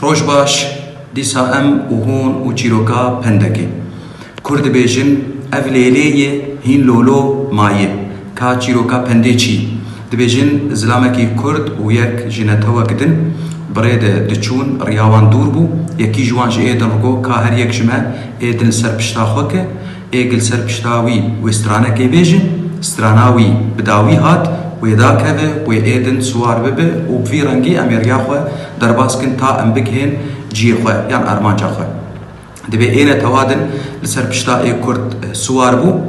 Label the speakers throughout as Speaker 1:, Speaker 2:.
Speaker 1: روش باش ديسا ام وهون وچيروكا بندكي كرد بيجن افليليه هين لولو مايه كا چيروكا بنديچي دبيجن زلامكي كرد ويك جنتوا كدن بريد دچون رياوان دوربو يكي جوان جي ايدن رگو كا هر يك جمع ايدن سر پشتا خوك ايگل سر پشتاوي وسترانكي بيجن ستراناوي بداوي هات ويداك هذا ويدن سوار ببه وبفي رنجي امير ياخوه درباسكن تا ام بكهن جي خوه يعني ارمان جاخوه دبي اينا توادن لسر بشتا اي كرد سوار بو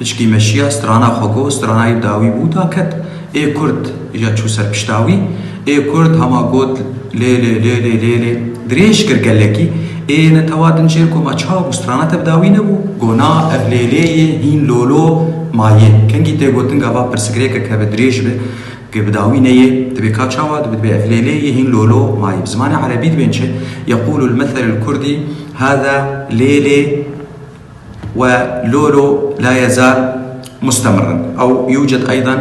Speaker 1: هشكي مشيا سترانا خوكو سترانا يداوي بو داكت اي كرد اجا چو سر بشتاوي اي كرد هما قد ليلي دريش كرقلكي اينا توادن جيركو ما چاو سترانا تبداوي نبو قونا افليلي هين لولو مايه كنجي تيغوتن غافا برسكريكا كبدريش به كبداوي نيه تبي كاتشاوا تبي افليليه هين لولو ماي بزمان عربي بينش يقول المثل الكردي هذا ليلي ولولو لا يزال مستمرا او يوجد ايضا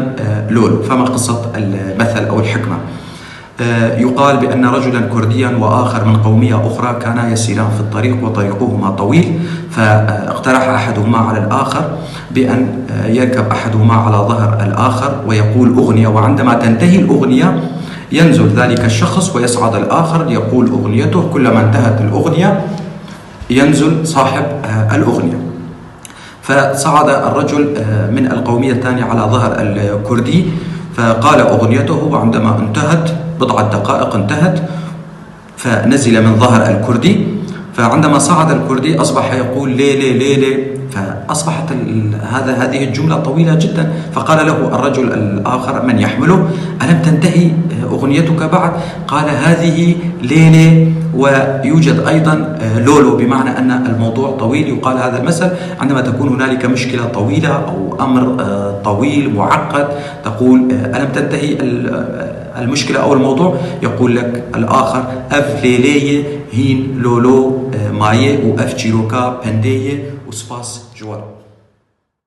Speaker 1: لولو. فما قصة المثل او الحكمة؟ يقال بأن رجلا كرديا وآخر من قومية أخرى كانا يسيران في الطريق وطريقهما طويل، فاقترح أحدهما على الآخر بأن يركب أحدهما على ظهر الآخر ويقول أغنية، وعندما تنتهي الأغنية ينزل ذلك الشخص ويصعد الآخر يقول أغنيته، كلما انتهت الأغنية ينزل صاحب الأغنية. فصعد الرجل من القومية الثانية على ظهر الكردي فقال أغنيته، وعندما انتهت بضعة دقائق انتهت فنزل من ظهر الكردي، فعندما صعد الكردي أصبح يقول ليلي، فأصبحت هذه الجملة طويلة جدا. فقال له الرجل الآخر من يحمله: ألم تنتهي أغنيتك بعد؟ قال: هذه ليلي ويوجد أيضا لولو، بمعنى أن الموضوع طويل. يقال هذا المثل عندما تكون هنالك مشكلة طويلة أو أمر طويل معقد تقول: ألم تنتهي المشكلة أو الموضوع؟ يقول لك الآخر: أف ليلي هين لولو مايه وأف جيروكا بندية وسباس جوار.